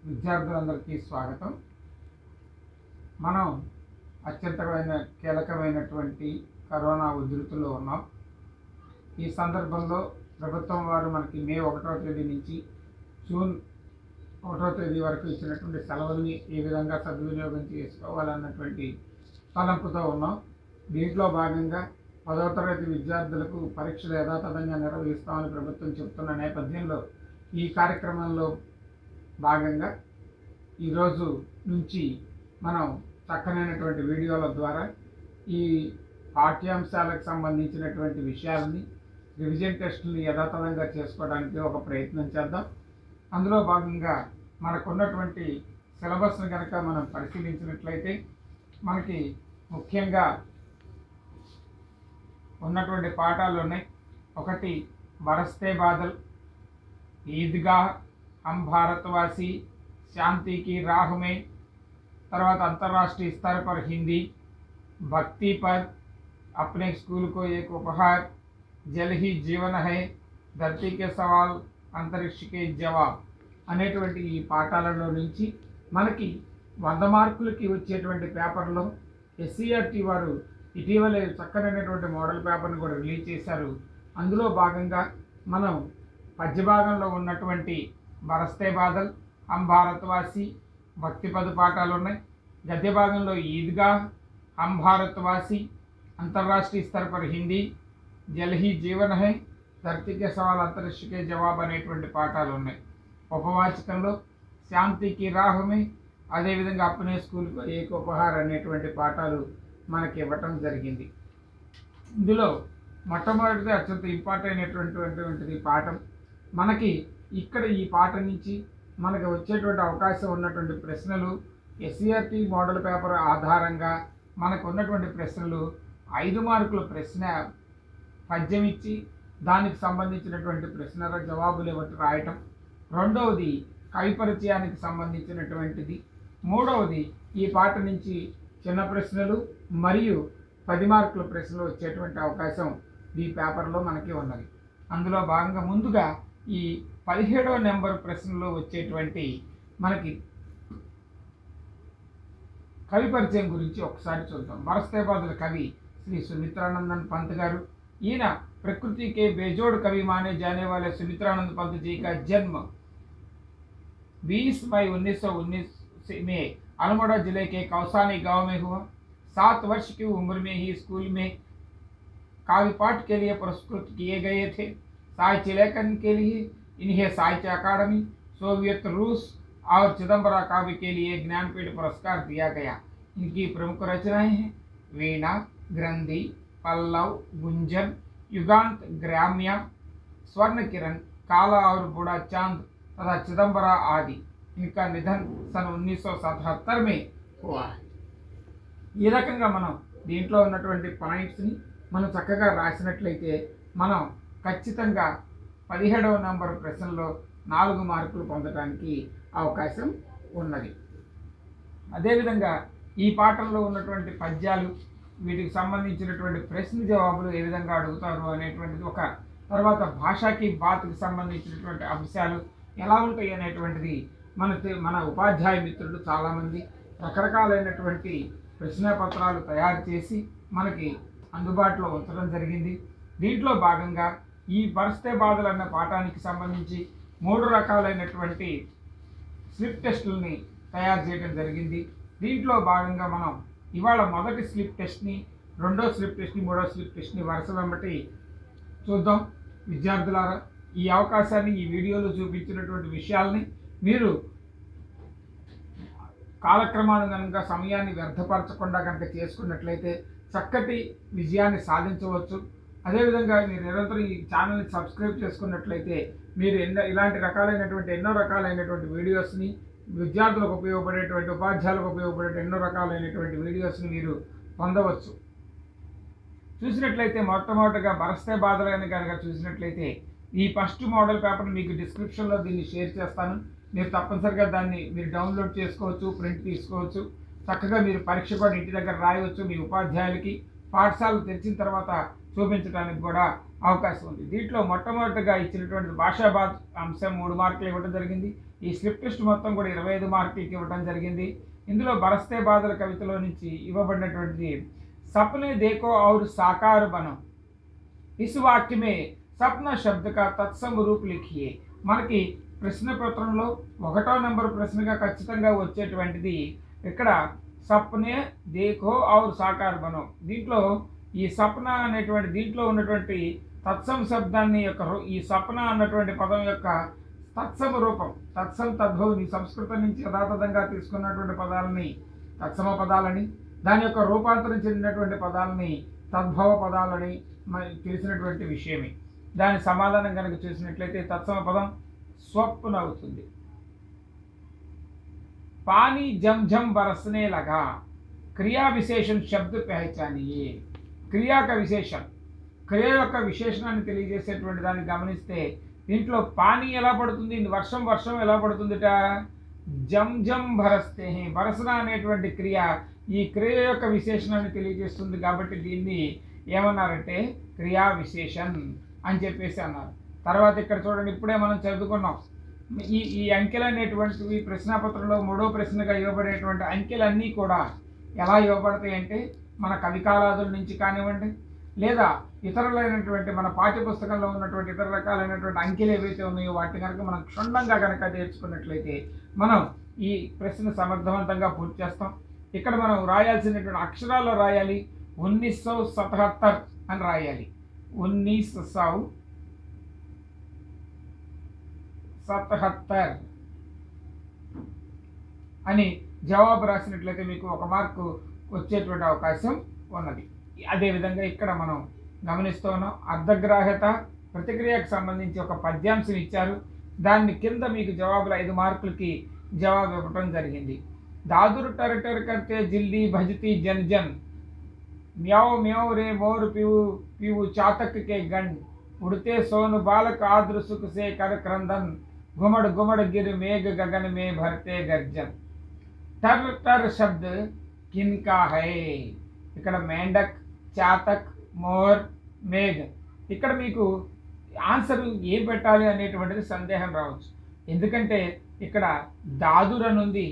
విద్యార్థులందరికీ స్వాగతం. మనం అత్యంతమైన కీలకమైనటువంటి కరోనా ఉధృతిలో ఉన్నాం. ఈ సందర్భంలో ప్రభుత్వం వారు మనకి మే 1వ తేదీ నుంచి జూన్ 1వ తేదీ వరకు ఇచ్చినటువంటి సెలవుల్ని ఏ విధంగా సద్వినియోగం చేసుకోవాలన్నటువంటి తలంపుతో ఉన్నాం. దీంట్లో భాగంగా 10వ తరగతి విద్యార్థులకు పరీక్షలు యథాతథంగా నిర్వహిస్తామని ప్రభుత్వం చెబుతున్న నేపథ్యంలో ఈ కార్యక్రమంలో భాగంగా ఈరోజు నుంచి మనం చక్కనైనటువంటి వీడియోల ద్వారా ఈ పాఠ్యాంశాలకు సంబంధించినటువంటి విషయాలని రివిజన్ టెస్టులు యథాతథంగా చేసుకోవడానికి ఒక ప్రయత్నం చేద్దాం. అందులో భాగంగా మనకున్నటువంటి సిలబస్ని కనుక మనం పరిశీలించినట్లయితే మనకి ముఖ్యంగా ఉన్నటువంటి పాఠాలు ఉన్నాయి. ఒకటి బరస్తే బాదల్, ఈద్గా, हम भारतवासी, शांति की राह में, తర్వాత अंतर्राष्ट्रीय स्तर पर हिंदी, भक्ति पर, अपने स्कूल को एक उपहार, जल ही जीवन है, धरती के सवाल, अंतरिक्ष के जवाब అనేటువంటి ఈ పాఠాలలో నుంచి మనకి 100 మార్కులకి వచ్చేటువంటి పేపర్లో ఎస్సీఆర్టీ వారు ఇటీవలే చక్కనైనటువంటి మోడల్ పేపర్ని కూడా రిలీజ్ చేశారు. అందులో భాగంగా మనం పద్య భాగంలో ఉన్నటువంటి బరస్తే బాదల్, హమ్ భారత్వాసి, భక్తి పద పాఠాలు ఉన్నాయి. గద్య భాగంలో ఈద్గా, హమ్ భారత్వాసి, అంతర్రాష్ట్రీయ స్తర పర్ హిందీ, జల్ హీ జీవన్ హై, ధరతీ కే సవాల్, అంతరిక్ష కే జవాబ్ అనేటువంటి పాఠాలు ఉన్నాయి. ఉపవాచకంలో శాంతికి రాహమే, అదేవిధంగా అప్నే స్కూల్కు ఏక ఉపహార్ అనేటువంటి పాఠాలు మనకి ఇవ్వటం జరిగింది. ఇందులో మొట్టమొదటిది అత్యంత ఇంపార్టెంట్ అయినటువంటిది పాఠం. మనకి ఇక్కడ ఈ పాఠం నుంచి మనకు వచ్చేటువంటి అవకాశం ఉన్నటువంటి ప్రశ్నలు ఎస్సీఆర్టీ మోడల్ పేపర్ ఆధారంగా మనకు ఉన్నటువంటి ప్రశ్నలు 5 మార్కుల ప్రశ్న పద్యం ఇచ్చి దానికి సంబంధించినటువంటి ప్రశ్నల జవాబులు ఇవ్వటి రాయటం. రెండవది కవి పరిచయానికి సంబంధించినటువంటిది. మూడవది ఈ పాట నుంచి చిన్న ప్రశ్నలు మరియు 10 మార్కుల ప్రశ్నలు వచ్చేటువంటి అవకాశం ఈ పేపర్లో మనకి ఉన్నది. అందులో భాగంగా ముందుగా ఈ 17వ నెంబర్ ప్రశ్నలో వచ్చేటువంటి మనకి కవి పరిచయం గురించి ఒకసారి చూద్దాం. బరస్తే బాదల్ కవి శ్రీ సుమిత్రానందన్ పంత్ గారు. ఈయన प्रकृति के बेजोड़ कवि माने जाने वाले सुमित्रानंद पंत जी का जन्म 20 मई 1919 में अल्मोड़ा जिले के कौसानी गांव में हुआ. 7 वर्ष की उम्र में ही स्कूल में काव्य पाठ के लिए पुरस्कृत किए गए थे. साहित्य लेखन के लिए इन्हें साहित्य अकादमी, सोवियत रूस और चिदम्बरा काव्य के लिए ज्ञानपीठ पुरस्कार दिया गया. इनकी प्रमुख रचनाएं हैं वीणा, ग्रंथि, पल्लव, गुंजन, युगांत, ग्राम्य, स्वर्ण किरण, काला और बूढ़ा चांद तथा चिदम्बरा आदि. इनका निधन सन 1977 में हुआ है. ఈ రకంగా మనం దీంట్లో ఉన్నటువంటి పాయింట్స్ని మనం చక్కగా రాసినట్లయితే మనం ఖచ్చితంగా 17వ నంబర్ ప్రశ్నలో 4 మార్కులు పొందడానికి అవకాశం ఉన్నది. అదేవిధంగా ఈ పాఠంలో ఉన్నటువంటి పద్యాలు, వీటికి సంబంధించినటువంటి ప్రశ్న జవాబులు ఏ విధంగా అడుగుతారు అనేటువంటిది ఒక, తర్వాత భాషాకి బాత్కి సంబంధించినటువంటి అంశాలు ఎలా ఉంటాయి అనేటువంటిది మన ఉపాధ్యాయ మిత్రులు చాలామంది రకరకాలైనటువంటి ప్రశ్నపత్రాలు తయారు చేసి మనకి అందుబాటులో ఉంచడం జరిగింది. దీంట్లో భాగంగా ఈ బరస్తే బాదల్ అన్న పాఠానికి సంబంధించి 3 రకాలైనటువంటి స్లిప్ టెస్టులని తయారు చేయడం జరిగింది. దీంట్లో భాగంగా మనం ఇవాళ మొదటి స్లిప్ టెస్ట్ని, రెండో స్లిప్ టెస్ట్ని, మూడో స్లిప్ టెస్ట్ని వరుస వెంబటి చూద్దాం. విద్యార్థులారా, ఈ అవకాశాన్ని, ఈ వీడియోలో చూపించినటువంటి విషయాల్ని మీరు కాలక్రమానుగుణంగా సమయాన్ని వ్యర్థపరచకుండా కనుక చేసుకున్నట్లయితే చక్కటి విజయాన్ని సాధించవచ్చు. అదేవిధంగా మీరు నిరంతరం ఈ ఛానల్ని సబ్స్క్రైబ్ చేసుకున్నట్లయితే మీరు ఇలాంటి ఎన్నో రకాలైనటువంటి వీడియోస్ని, విద్యార్థులకు ఉపయోగపడేటువంటి, ఉపాధ్యాయులకు ఉపయోగపడే ఎన్నో రకాలైనటువంటి వీడియోస్ని మీరు పొందవచ్చు. చూసినట్లయితే మొట్టమొదటిగా బరస్తే బాదల్ అని కనుక చూసినట్లయితే ఈ ఫస్ట్ మోడల్ పేపర్ మీకు డిస్క్రిప్షన్లో దీన్ని షేర్ చేస్తాను. మీరు తప్పనిసరిగా దాన్ని మీరు డౌన్లోడ్ చేసుకోవచ్చు, ప్రింట్ తీసుకోవచ్చు. చక్కగా మీరు పరీక్ష కూడా ఇంటి దగ్గర రాయవచ్చు. మీ ఉపాధ్యాయులకి పాఠశాలలు తెరిచిన తర్వాత చూపించడానికి కూడా అవకాశం ఉంది. దీంట్లో మొట్టమొదటిగా ఇచ్చినటువంటి భాషాబాద్ అంశం 3 మార్కులు ఇవ్వడం జరిగింది. ఈ స్లిప్ టెస్ట్ మొత్తం కూడా 25 మార్కులకి ఇవ్వడం జరిగింది. ఇందులో బరస్తే బాదల కవితలో నుంచి ఇవ్వబడినటువంటిది సప్నే దేఖో ఔర్ సాకార్ బనో, ఇస్ వాక్య మే సప్న శబ్ద కా తత్సమ రూప్ లిఖియే. మనకి ప్రశ్న పత్రంలో 1వ నెంబర్ ప్రశ్నగా ఖచ్చితంగా వచ్చేటువంటిది ఇక్కడ సప్నే దేఖో ఔర్ సాకార్ బనో. దీంట్లో ఈ సప్న అనేటువంటి దీంట్లో ఉన్నటువంటి తత్సమ శబ్దాన్ని యొక్క ఈ సప్న అన్నటువంటి పదం యొక్క తత్సమ రూపం, తత్సమ తద్భవుని సంస్కృతం నుంచి యథాతథంగా తీసుకున్నటువంటి పదాలని తత్సమ పదాలని, దాని యొక్క రూపాంతరం చెందినటువంటి పదాలని తద్భవ పదాలని మనకి తెలిసినటువంటి విషయమే. దాని సమాధానం కనుక చూసినట్లయితే తత్సమ పదం స్వప్న అవుతుంది. पानी जम जम बरसने लगा, क्रिया विशेषण शब्द पहचानिए. క్రియా యొక్క విశేషం, క్రియ యొక్క విశేషణాన్ని తెలియజేసేటువంటి దాన్ని గమనిస్తే దీంట్లో పానీ ఎలా పడుతుంది, వర్షం వర్షం ఎలా పడుతుందిట, జం జం భరస్తే, బరసన అనేటువంటి క్రియ ఈ క్రియ యొక్క విశేషణాన్ని తెలియజేస్తుంది. కాబట్టి దీన్ని ఏమన్నారంటే క్రియా విశేషణ్ అని చెప్పేసి అన్నారు. తర్వాత ఇక్కడ చూడండి, ఇప్పుడే మనం చదువుకున్నాం ఈ అంకెలు అనేటువంటివి ప్రశ్నాపత్రంలో 3వ ప్రశ్నగా ఇవ్వబడేటువంటి అంకెలన్నీ కూడా ఎలా ఇవ్వబడతాయి అంటే మన కవికాలాదుల నుంచి కానివ్వండి, లేదా ఇతరులైనటువంటి మన పాఠ్యపుస్తకంలో ఉన్నటువంటి ఇతర రకాలైనటువంటి అంకెలు ఏవైతే ఉన్నాయో వాటిని కనుక మనం క్షుణ్ణంగా కనుక నేర్చుకున్నట్లయితే మనం ఈ ప్రశ్న సమర్థవంతంగా పూర్తి చేస్తాం. ఇక్కడ మనం రాయాల్సినటువంటి అక్షరాల్లో రాయాలి 1977 అని రాయాలి. 1977 అని జవాబు రాసినట్లయితే మీకు 1 మార్కు వచ్చేటువంటి అవకాశం ఉన్నది. అదేవిధంగా ఇక్కడ మనం గమనిస్తూ ఉన్నాం, అర్ధగ్రాహ్యత ప్రతిక్రియకు సంబంధించి ఒక పద్యాంశం ఇచ్చారు. దాన్ని కింద మీకు జవాబులు 5 మార్కులకి జవాబు ఇవ్వటం జరిగింది. దాదురు టరటర్ కర్తే జిల్దీ భజతి జన్ జన్, म्याओ म्याओ रे मोर पीऊ पीऊ चातक के गण, उड़ते सोन बालक आद्र सुख से कर क्रंदन, घुमड़ घुमड़ गिर मेघ गगन में भरते गर्जन. टर टर शब्द किनका है, ఇక్కడ మేండక్, చాతక్, మోర్, మేఘ్. ఇక్కడ మీకు ఆన్సర్ ఏం పెట్టాలి అనేటువంటిది సందేహం రావచ్చు. ఎందుకంటే ఇక్కడ దాదుర్ అని ఉంది,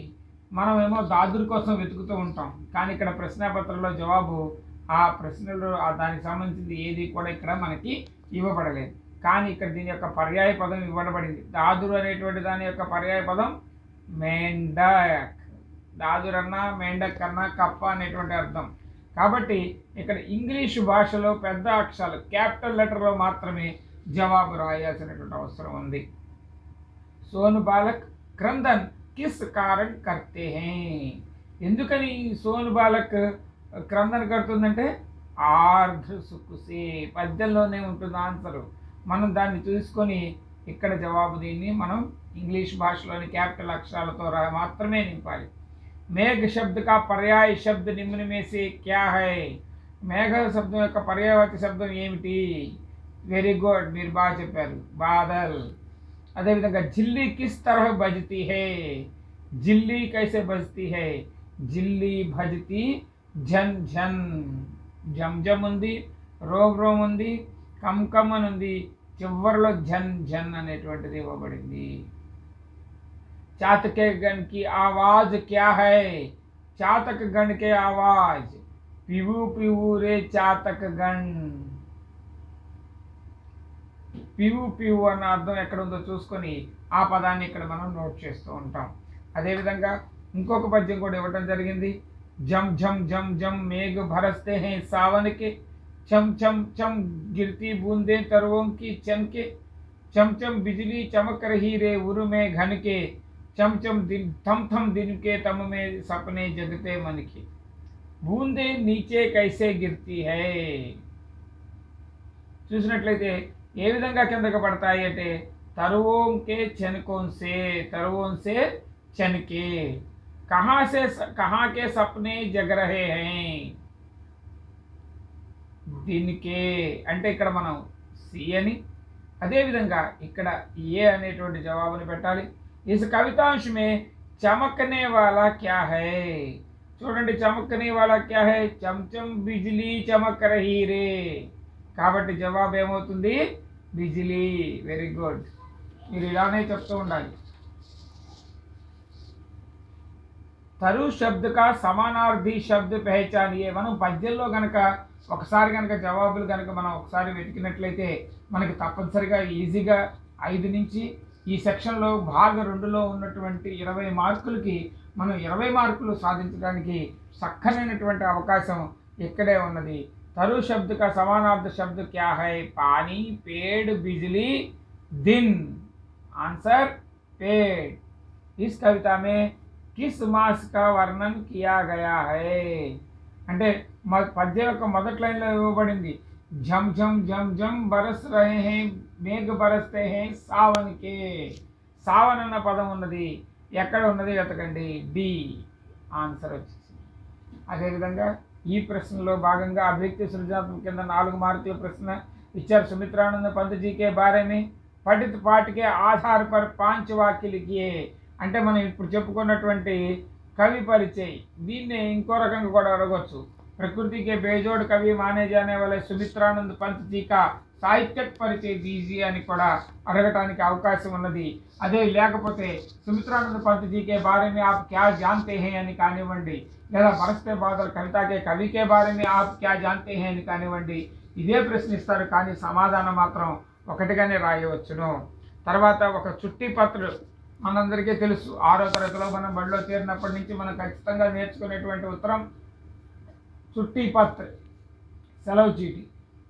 మనమేమో దాదుర్ కోసం వెతుకుతూ ఉంటాం. కానీ ఇక్కడ ప్రశ్నాపత్రంలో జవాబు ఆ ప్రశ్నలో దానికి సంబంధించింది ఏది కూడా ఇక్కడ మనకి ఇవ్వబడలేదు. కానీ ఇక్కడ దీని యొక్క పర్యాయ పదం ఇవ్వబడింది. దాదుర్ అనేటువంటి దాని యొక్క పర్యాయ పదం మేండక్. దాదుర్ అన్నా మేండక్ అన్నా కప్ప అనేటువంటి అర్థం. కాబట్టి ఇక్కడ ఇంగ్లీషు భాషలో పెద్ద అక్షరాలు క్యాపిటల్ లెటర్లో మాత్రమే జవాబు రాయాల్సినటువంటి అవసరం ఉంది. సోను బాలక్ క్రందన్ కిస్ కారణ్ కర్తే హే, ఎందుకని సోను బాలక్ క్రందన్ కడుతుందంటే ఆర్ధ సుకుసే, పద్యంలోనే ఉంటుంది ఆన్సరు. మనం దాన్ని చూసుకొని ఇక్కడ జవాబు దీన్ని మనం ఇంగ్లీష్ భాషలోని క్యాపిటల్ అక్షరాలతో మాత్రమే నింపాలి. మేఘ శబ్ద కా పర్యాయ శబ్ద నిమ్న में से क्या है, మేఘ శబ్దం యొక్క పర్యాయవాచక శబ్దం ఏమిటి? వెరీ గుడ్, మీరు బాగా చెప్పారు, బాదల్. అదేవిధంగా జిల్లి కిస్ తరహ బజती है, జిల్లి కైసే బజती है, జిల్లి భజతి జన్ జన్. జమ్ జమ్ ఉంది, రోమ్ రోమ్ ఉంది, కమ్ కమ్ అని ఉంది, చివరిలో జన్ జన్ అనేటువంటిది ఇవ్వబడింది. चातक गण की आवाज क्या है, चातक गण के आवाज पिवू पिवू रे चातक गण. పివు పివు అన్న అర్థం ఎక్కడ ఉందో చూసుకొని ఆ పదాన్ని ఇక్కడ మనం నోట్ చేస్తూ ఉంటాం. అదేవిధంగా ఇంకొక పద్యం కూడా ఇవ్వడం జరిగింది. జం జం జం జం మేఘ భరస్తే హే సావన్ के, చం చం చం గిర్ती बूंदे तरुओं की चमके, चम चम बिजली चमक रही रे उर में घन के, चम चम दिन थम थम दिन के तम में सपने जगते मन के, बूंदे नीचे कैसे गिरती है. చూసినట్లయితే ఏ విధంగా కిందకి పడతాయి అంటే తరువోంకే చెనకోన్సే, తరువోన్సే చెనకే, కహాకే సప్నే జగ రహే హై, దీనికే అంటే ఇక్కడ మనం సి అని, అదేవిధంగా ఇక్కడ ఏ అనేటువంటి జవాబుని పెట్టాలి. इस कवितांश में चमकने वाला क्या है, చూడండి చమకనే వాలా క్యా హై, చంచం బిజిలీ చమక్ రహీ రే. కాబట్టి జవాబు ఏమవుతుంది? బిజిలీ. Very good. మీరు ఇలానే చెప్తూ ఉండాలి. తరు శబ్ద కా సమానార్థి శబ్ద పెహచానియే. మనం పద్యంలో కనుక ఒకసారి కనుక జవాబులు కనుక మనం ఒకసారి వెతికినట్లయితే మనకి తప్పనిసరిగా ఈజీగా 5 నుంచి ఈ సెక్షన్లో భాగ 2లో ఉన్నటువంటి 20 మార్కులకి మనం 20 మార్కులు సాధించడానికి చక్కనైనటువంటి అవకాశం ఇక్కడే ఉన్నది. तरु शब्द का समानार्थ शब्द क्या है? पानी, पेड़, बिजली, दिन. आंसर पेड़. इस कविता में किस मास का वर्णन किया गया है? అంటే పద్యం యొక్క మొదటి లైన్లో ఇవ్వబడింది झम झम झम झम बरस रहे हैं మేఘ బరస్తే హే సావన్ కే. సావన్ అన్న పదం ఉన్నది, ఎక్కడ ఉన్నది వెతకండి. డి ఆన్సర్ వచ్చేసింది. అదేవిధంగా ఈ ప్రశ్నలో భాగంగా అభివ్యక్తి సృజనాత్మక కింద 4 మార్కుల ప్రశ్న ఇచ్చారు. సుమిత్రానంద పంత్ जी के बारे में पठित पाठ के आधार पर 5 वाक्य लिखिए. అంటే మనం ఇప్పుడు చెప్పుకున్నటువంటి कवि परिचय దీన్ని ఇంకో రకంగా కూడా అడగవచ్చు. प्रकृति के बेजोड़ कवि माने जाने वाले सुमित्रानंद पंत जी का సాహిత్యక పరిచయం दीजिए అని కూడా అడగటానికి అవకాశం ఉన్నది. అదే లేకపోతే సుమిత్రానంద పంత్ जी के बारे में आप क्या जानते हैं అని కానివ్వండి, లేదా బరస్తే బాదల్ కవిత के कवि के बारे में आप क्या जानते हैं అని కానివ్వండి. ఇదే ప్రశ్నిస్తారు, కానీ సమాధానం మాత్రం ఒకటిగానే రాయవచ్చును. తర్వాత ఒక చుట్టి పత్ర మనందరికీ తెలుసు. 6వ తరగతిలో మనం బడిలో చేరినప్పటి నుంచి మనం ఖచ్చితంగా నేర్చుకునేటువంటి ఉత్తరం చుట్టి పత్ర, సెలవు చీటి.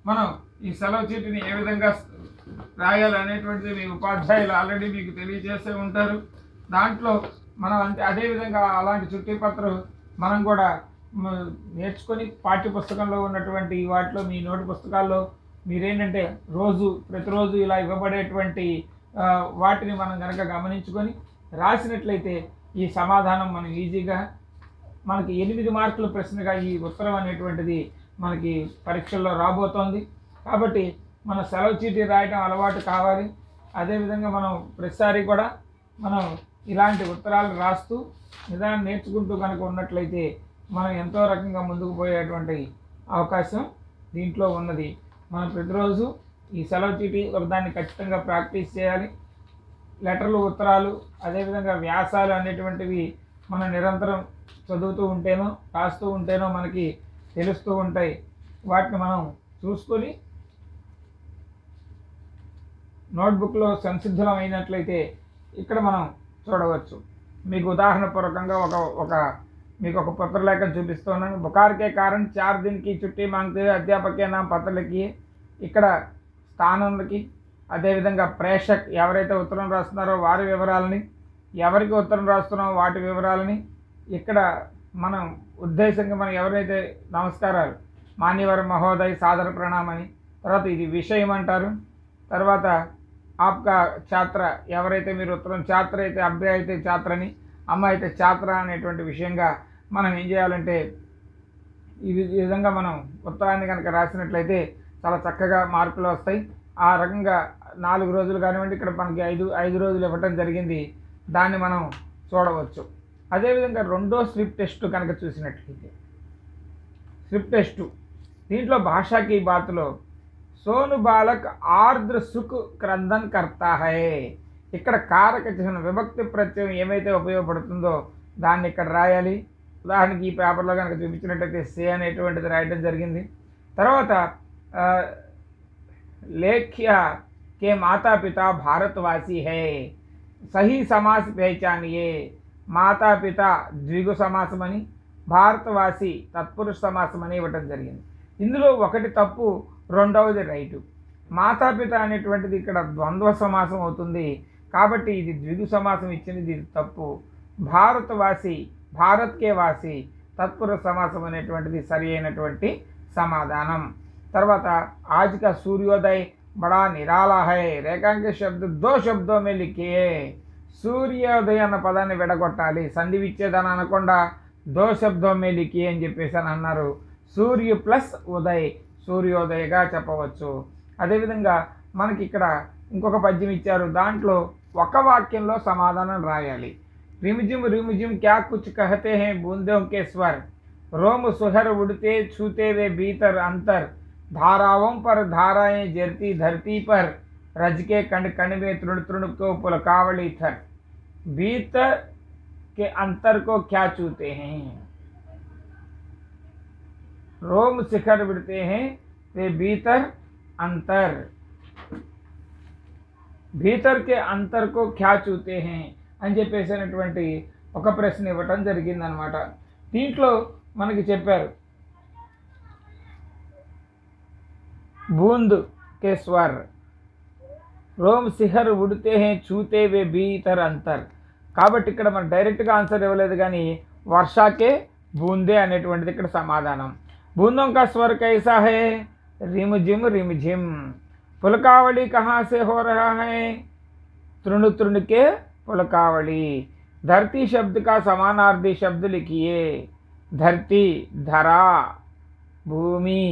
మనం ఈ సెలవు చీటిని ఏ విధంగా రాయాలి అనేటువంటిది మీ ఉపాధ్యాయులు ఆల్రెడీ మీకు తెలియజేసే ఉంటారు. దాంట్లో మనం అదేవిధంగా అలాంటి చుట్టి పత్రం మనం కూడా నేర్చుకొని పాఠ్య పుస్తకంలో ఉన్నటువంటి వాటిలో మీ నోటు పుస్తకాల్లో మీరేంటంటే ప్రతిరోజు ఇలా ఇవ్వబడేటువంటి వాటిని మనం కనుక గమనించుకొని రాసినట్లయితే ఈ సమాధానం మనం ఈజీగా మనకి 8 మార్కుల ప్రశ్నగా ఈ ఉత్తరం అనేటువంటిది మనకి పరీక్షల్లో రాబోతోంది. కాబట్టి మన సెలవు చీటీ రాయడం అలవాటు కావాలి. అదేవిధంగా మనం ప్రతిసారి కూడా మనం ఇలాంటి ఉత్తరాలు రాస్తూ నిదానం నేర్చుకుంటూ కనుక ఉన్నట్లయితే మనం ఎంతో రకంగా ముందుకు పోయేటువంటి అవకాశం దీంట్లో ఉన్నది. మనం ప్రతిరోజు ఈ సెలవు చీటీ ఒకదాన్ని ఖచ్చితంగా ప్రాక్టీస్ చేయాలి. లెటర్లు, ఉత్తరాలు, అదేవిధంగా వ్యాసాలు అనేటువంటివి మనం నిరంతరం చదువుతూ ఉంటేనో రాస్తూ ఉంటేనో మనకి తెలుస్తూ ఉంటాయి. వాటిని మనం చూసుకొని నోట్బుక్లో సంసిద్ధం అయినట్లయితే ఇక్కడ మనం చూడవచ్చు. మీకు ఉదాహరణపూర్వకంగా మీకు ఒక పత్రలేఖ చూపిస్తున్నాను. बुखार के कारण 4 दिन की छुट्टी मांगते हुए अध्यापक के नाम पत्र लिखिए. ఇక్కడ స్థానంకి అదేవిధంగా ప్రేషక్ ఎవరైతే ఉత్తరం రాస్తున్నారో వారి వివరాలని, ఎవరికి ఉత్తరం రాస్తున్నారో వాటి వివరాలని ఇక్కడ మనం ఉద్దేశంగా మనం ఎవరైతే నమస్కారాలు మాన్యవర మహోదయ్ సాదర ప్రణామని, తర్వాత ఇది విషయం అంటారు. తర్వాత ఆప్కా ఛాత్ర ఎవరైతే మీరు ఉత్తరం ఛాత్ర అయితే అబ్బాయి అయితే ఛాత్రని, అమ్మ అయితే ఛాత్ర అనేటువంటి విషయంగా మనం ఏం చేయాలంటే ఈ విధంగా మనం ఉత్తరాన్ని కనుక రాసినట్లయితే చాలా చక్కగా మార్కులు వస్తాయి. ఆ రకంగా 4 రోజులు కానివ్వండి, ఇక్కడ మనకి 5 రోజులు ఇవ్వటం జరిగింది. దాన్ని మనం చూడవచ్చు. అదేవిధంగా రెండో స్లిప్ టెస్ట్ కనుక చూసినట్లయితే స్లిప్ టెస్ట్ దీంట్లో భాషాకి బాత్లో సోను బాలక్ ఆర్ద్ర సుఖ్ క్రందన్ కర్తా హై. ఇక్కడ కారక చిహ్నం విభక్తి ప్రత్యయం ఏమైతే ఉపయోగపడుతుందో దాన్ని ఇక్కడ రాయాలి. ఉదాహరణకి ఈ పేపర్లో కనుక చూపించినట్టయితే సే అనేటువంటిది రాయడం జరిగింది. తర్వాత लेख्य के माता पिता भारतवासी है. सही समास पहचानिए. మాతా పిత ద్విగు సమాసమని, భారతవాసి తత్పురుష సమాసమని ఇవ్వటం జరిగింది. ఇందులో ఒకటి తప్పు, రెండవది రైటు. మాతాపిత అనేటువంటిది ఇక్కడ ద్వంద్వ సమాసం అవుతుంది, కాబట్టి ఇది ద్విగు సమాసం ఇచ్చింది, ఇది తప్పు. భారతవాసి భారత్కే వాసి తత్పురుష సమాసం అనేటువంటిది సరి అయినటువంటి సమాధానం. తర్వాత आज का सूर्योदय बड़ा निराला है. रेखांक शब्द 2 शब्दों में लिखिए. సూర్యోదయ అన్న పదాన్ని విడగొట్టాలి, సంధి విచ్ఛేదన అనకుండా 2 శబ్దం మే లిఖియే అని చెప్పేసి అని అన్నారు. సూర్య ప్లస్ ఉదయ్ సూర్యోదయగా చెప్పవచ్చు. అదేవిధంగా మనకి ఇక్కడ ఇంకొక పద్యం ఇచ్చారు. దాంట్లో ఒక వాక్యంలో సమాధానం రాయాలి. रिमझिम रिमझिम क्या कुछ कहते हैं बूंदों के स्वर, रोम सुहर उड़ते छूते वे भीतर अंतर, धाराओं पर धाराएं जरती धरती पर, रज के कण कण में तृण तृण को पुलकावली थर। भीतर के अंतर को क्या छूते हैं? रोम शिखर विड़ते हैं वे भीतर अंतर। భీతర్ కే అంతర్ కో క్యా చూతే హే అని చెప్పేసినటువంటి ఒక ప్రశ్న ఇవ్వటం జరిగిందనమాట. దీంట్లో మనకి చెప్పారు బూంద్ కే స్వర్, రోమ్ శిఖర్ ఉడితే హే చూతే వే భీతర్ అంతర్. కాబట్టి ఇక్కడ మనం డైరెక్ట్గా ఆన్సర్ ఇవ్వలేదు, కానీ వర్షాకే బూందే అనేటువంటిది ఇక్కడ సమాధానం. బూందోं का स्वर कैसा है? रिमझिम रिमझिम. पुलकावली कहाँ से हो रहा है? तृण तृण के पुलकावली. धरती शब्द का समानार्थी शब्द लिखिए. धरती, धरा, भूमि.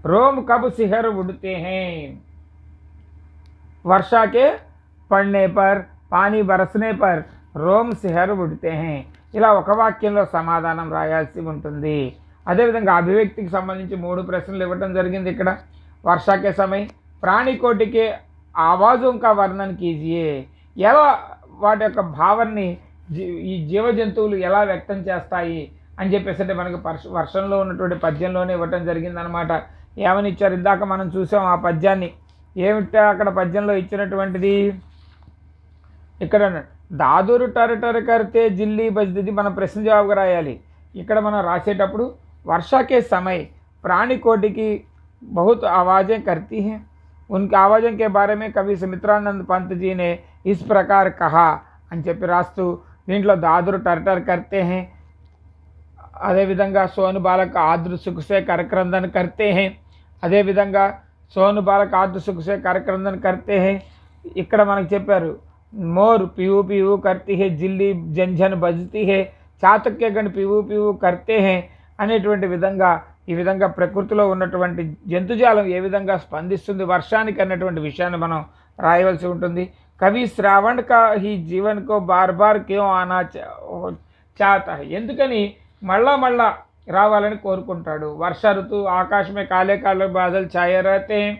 रोम कब शिखर उड़ते हैं? वर्षा के पड़ने पर, पानी बरसने पर रोम शिखर उड़ते हैं. ఇలా ఒక వాక్యంలో సమాధానం రాయాల్సి ఉంటుంది. అదేవిధంగా అభివ్యక్తికి సంబంధించి 3 ప్రశ్నలు ఇవ్వడం జరిగింది ఇక్కడ. వర్షాకే సమయ, ప్రాణికోటికి ఆవాజం కా వర్ణన కీజియే. ఎలా వాటి యొక్క భావాన్ని ఈ జీవ జంతువులు ఎలా వ్యక్తం చేస్తాయి అని చెప్పేసి అంటే మనకు వర్షంలో ఉన్నటువంటి పద్యంలోనే ఇవ్వటం జరిగిందనమాట. ఏమని ఇచ్చారు? ఇందాక మనం చూసాం ఆ పద్యాన్ని. ఏమిటో అక్కడ పద్యంలో ఇచ్చినటువంటిది ఇక్కడ దాదురు టరటర్ కర్తే జిల్లి బజ్ది. మనం ప్రశ్న జవాబుగా రాయాలి. ఇక్కడ మనం రాసేటప్పుడు वर्षा के समय प्राणी कोटि की बहुत आवाज़ें करती हैं. उनकी आवाज़ों के बारे में कवि सुमित्रानंद पंत जी ने इस प्रकार कहा అని చెప్పి రాస్తూ దీంట్లో దాదురు టర్టర్ करते हैं, అదేవిధంగా సోను బాలక్ ఆద్ర సుఖ్ సే కరక్రందన్ करते हैं, అదేవిధంగా సోను బాలక్ ఆద్ర సుఖ్ సే కరక్రందన్ करते हैं. ఇక్కడ మనకు చెప్పారు मोर पीऊ पीऊ करती है, जिल्ली झंझन बजती है, చాతక్య గణ పీవు పీవు करते हैं అనేటువంటి విధంగా ఈ విధంగా ప్రకృతిలో ఉన్నటువంటి జంతుజాలం ఏ విధంగా స్పందిస్తుంది వర్షానికి అన్నటువంటి విషయాన్ని మనం రాయవలసి ఉంటుంది. కవి శ్రావణ్ కా హీ జీవన్ కో బార్ బార్ క్యూ ఆనా చాతా హై. ఎందుకని మళ్ళా మళ్ళా రావాలని కోరుకుంటాడు. వర్ష ఋతు ఆకాశ మే కాలే కాలే బాదల్ ఛాయే रहते हैं,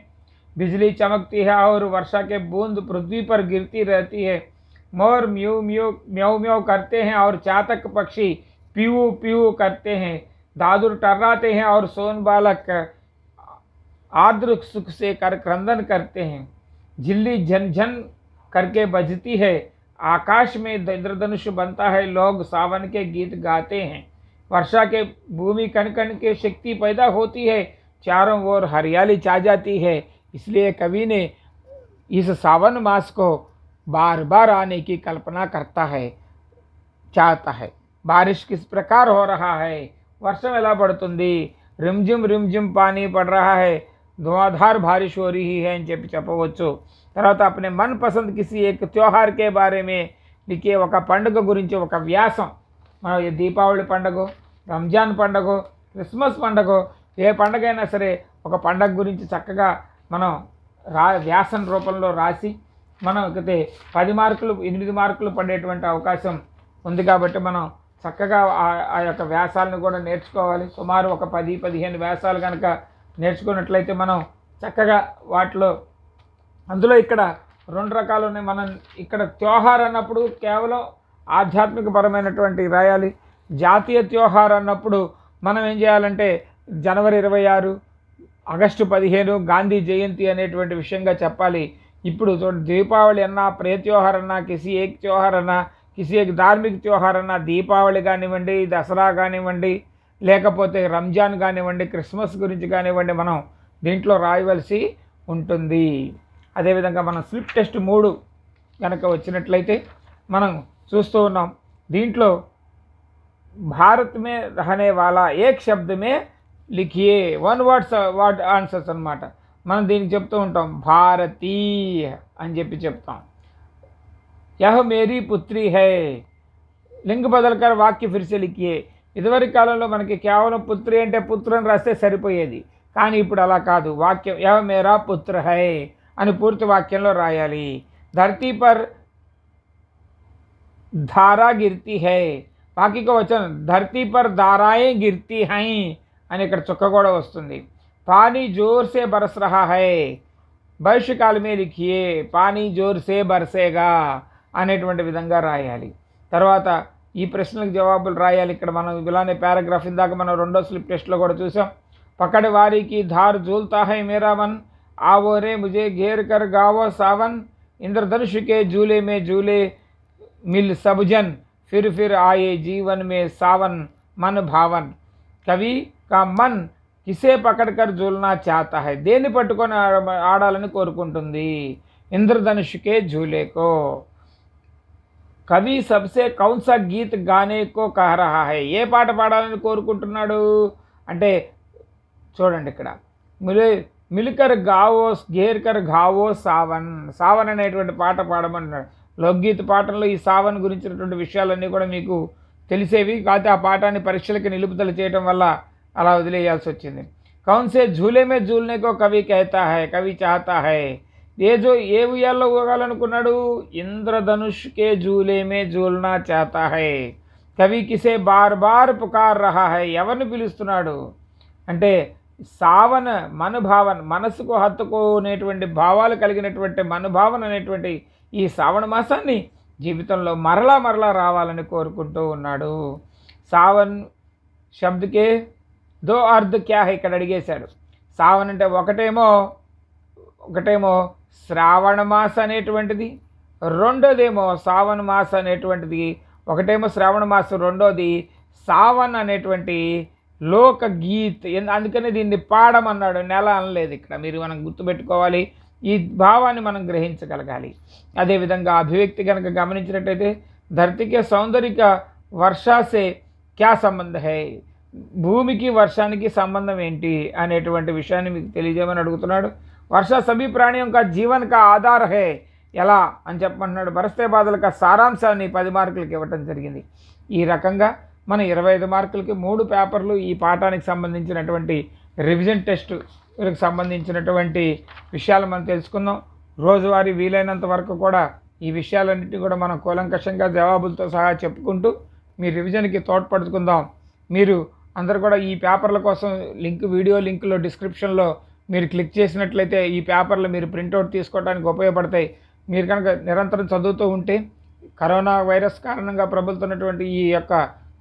बिजली चमकती है और वर्षा के बूंद पृथ्वी पर गिरती रहती है. मोर म्यू म्यू म्याऊ म्याऊ करते हैं और चातक पक्षी पीऊ पीऊ करते हैं. दादुर टर्राते हैं और सोन बालक आर्द्र सुख से कर क्रंदन करते हैं. झिल्ली झन झन करके बजती है, आकाश में इंद्रधनुष बनता है, लोग सावन के गीत गाते हैं. वर्षा के भूमि कण कण के शक्ति पैदा होती है, चारों ओर हरियाली छा जाती है. इसलिए कवि ने इस सावन मास को बार बार आने की कल्पना करता है, चाहता है. बारिश किस प्रकार हो रहा है? వర్షం ఎలా పడుతుంది? रिमझिम रिमझिम पानी पड़ रहा है, धुआंधार बारिश हो रही है అని చెప్పి చెప్పవచ్చు. తర్వాత अपने मनपसंद किसी एक त्योहार के बारे में लिखिए. ఒక పండుగ గురించి ఒక వ్యాసం. మన దీపావళి పండుగ, రంజాన్ పండుగ, క్రిస్మస్ పండుగ, ఏ పండుగ అయినా సరే ఒక పండుగ గురించి చక్కగా మనం వ్యాసం రూపంలో రాసి మనకైతే 10 మార్కులు 8 మార్కులు పడేటువంటి అవకాశం ఉంది. కాబట్టి మనం చక్కగా ఆ యొక్క వ్యాసాలను కూడా నేర్చుకోవాలి. సుమారు ఒక 10-15 వ్యాసాలు కనుక నేర్చుకున్నట్లయితే మనం చక్కగా వాటిలో అందులో ఇక్కడ 2 రకాలు ఉన్నాయి. మనం ఇక్కడ త్యోహార్ అన్నప్పుడు కేవలం ఆధ్యాత్మికపరమైనటువంటి రాయాలి. జాతీయ త్యోహార్ అన్నప్పుడు మనం ఏం చేయాలంటే జనవరి 26, ఆగస్టు 15 గాంధీ జయంతి అనేటువంటి విషయంగా చెప్పాలి. ఇప్పుడు దీపావళి అన్నా, ప్రియ త్యోహార్ అన్నా, కిసి ఏక్ త్యోహార్ అన్నా, కిసి ఏక్ ధార్మిక త్యోహార్ అన్నా, దీపావళి కానివ్వండి, దసరా కానివ్వండి, లేకపోతే రంజాన్ కానివ్వండి, క్రిస్మస్ గురించి కానివ్వండి, మనం దీంట్లో రాయవలసి ఉంటుంది. అదేవిధంగా మనం స్లిప్ టెస్ట్ 3 కనుక వచ్చినట్లయితే మనం చూస్తూ ఉన్నాం. దీంట్లో భారత్ మే రహనే వాలా ఏక్ శబ్ద మే లిఖియే. 1 వర్డ్ ఆన్సర్స్ అనమాట. మనం దీనికి చెప్తూ ఉంటాం భారతీయ అని చెప్తాం. యహ మేరీ పుత్రి హై. లింగ బదల్కర్ వాక్య ఫిర్సే లిఖియే. ఇదివరకు కాలంలో మనకి కేవలం పుత్రి అంటే పుత్రని రాస్తే సరిపోయేది. కానీ ఇప్పుడు అలా కాదు. వాక్యం యహ మేరా పుత్ర హై అని పూర్తి వాక్యంలో రాయాలి. ధరతీ పర్ धारा गिरती है. बाकी को वचन धरती पर धाराएं गिरती हैं అని ఇక్కడ చుక్క కూడా వస్తుంది. పానీ జోర్ సే బరస్ రహా హై, భవిష్యకాల మే లిఖియే పానీ జోర్ సే బరసేగా అనేటువంటి విధంగా రాయాలి. తర్వాత ఈ ప్రశ్నలకు జవాబులు రాయాలి. ఇక్కడ మనం ఇలానే పారాగ్రాఫ్ ఇందాక మనం రెండో స్లిప్ టెస్ట్లో కూడా చూసాం. పకడ్ వారికి ధార్ జూల్తా హై మేరా మన్, आवो रे मुझे घेर कर गावो सावन, इंद्रधनुष के झूले में झूले मिल सब जन, फिर आए जीवन में सावन मन भावन. कवि का मन किसे पकड़कर झूलना चाहता है, देनी पట్టుకొని ఆడాలని కోరుకుంటుంది. इंद्रधनुष के झूले को. కవి సబ్సే కౌన్ సా గీత్ గానే కో కహ రహా హై, ఏ పాట పాడాలని కోరుకుంటున్నాడు అంటే చూడండి ఇక్కడ మిల్కర్ గావో ఘేర్కర్ గావో సావన్, సావన్ అనేటువంటి పాట పాడమన్నాడు. లోక్గీత్ పాఠంలో ఈ సావన్ గురించినటువంటి విషయాలన్నీ కూడా మీకు తెలిసేవి, కాకపోతే ఆ పాఠాన్ని పరీక్షలకి నిలుపుదల చేయడం వల్ల అలా వదిలేయాల్సి వచ్చింది. కౌన్సే झूले में झूलने को కవి कहता है, కవి चाहता है. ఏ ఉయ్యాల్లో ఊగాలనుకున్నాడు, ఇంద్రధనుష్ కే झूले में झूलना चाहता है. కవి కిసే బార్ బార్ పుకార్ రహా హై, ఎవరిని పిలుస్తున్నాడు అంటే సావన్ మనుభావన్, మనసుకు హత్తుకునేటువంటి భావాలు కలిగినటువంటి మనుభావన్ అనేటువంటి ఈ శ్రావణ మాసాన్ని జీవితంలో మరలా మరలా రావాలని కోరుకుంటూ ఉన్నాడు. సావన్ శబ్దకే దో అర్ధ క్యా హై ఇక్కడ అడిగేశాడు. సావన్ అంటే ఒకటేమో శ్రావణ మాస అనేటువంటిది, రెండోదేమో సావన్ మాస అనేటువంటిది. ఒకటేమో శ్రావణ మాసం, రెండోది సావన్ అనేటువంటి లోక గీత్. అందుకనే దీన్ని పాడమన్నాడు, నెల అనలేదు ఇక్కడ. మనం గుర్తుపెట్టుకోవాలి, ఈ భావాన్ని మనం గ్రహించగలగాలి. అదేవిధంగా అభివ్యక్తి కనుక గమనించినట్టయితే ధరతికే సౌందర్యక వర్షాసే క్యా సంబంధ హై, భూమికి వర్షానికి సంబంధం ఏంటి అనేటువంటి విషయాన్ని మీకు తెలియజేయమని అడుగుతున్నాడు. వర్ష సభీ ప్రాణియం కా జీవన్ కా ఆధార్ హై, ఎలా అని చెప్పమంటున్నాడు. బరస్తే బాధల కా సారాంశాన్ని 10 మార్కులకి ఇవ్వటం జరిగింది. ఈ రకంగా మన 25 మార్కులకి 3 పేపర్లు ఈ పాఠానికి సంబంధించినటువంటి రివిజన్ టెస్ట్కి సంబంధించినటువంటి విషయాలు మనం తెలుసుకుందాం. రోజువారీ వీలైనంత వరకు కూడా ఈ విషయాలన్నింటినీ కూడా మనం కూలంకషంగా జవాబులతో సహా చెప్పుకుంటూ మీ రివిజన్కి తోడ్పడుకుందాం. మీరు అందరూ కూడా ఈ పేపర్ల కోసం వీడియో లింకులో డిస్క్రిప్షన్లో మీరు క్లిక్ చేసినట్లయితే ఈ పేపర్లు మీరు ప్రింట్అవుట్ తీసుకోవడానికి ఉపయోగపడతాయి. మీరు కనుక నిరంతరం చదువుతూ ఉంటే కరోనా వైరస్ కారణంగా ప్రబలుతున్నటువంటి ఈ యొక్క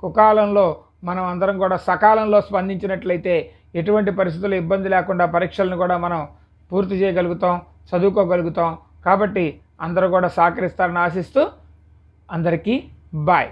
కుకాలంలో మనం అందరం కూడా సకాలంలో స్పందించినట్లయితే ఎటువంటి పరిస్థితుల్లో ఇబ్బంది లేకుండా పరీక్షలను కూడా మనం పూర్తి చేయగలుగుతాం, చదువుకోగలుగుతాం. కాబట్టి అందరూ కూడా సహకరిస్తారని ఆశిస్తూ అందరికీ బాయ్.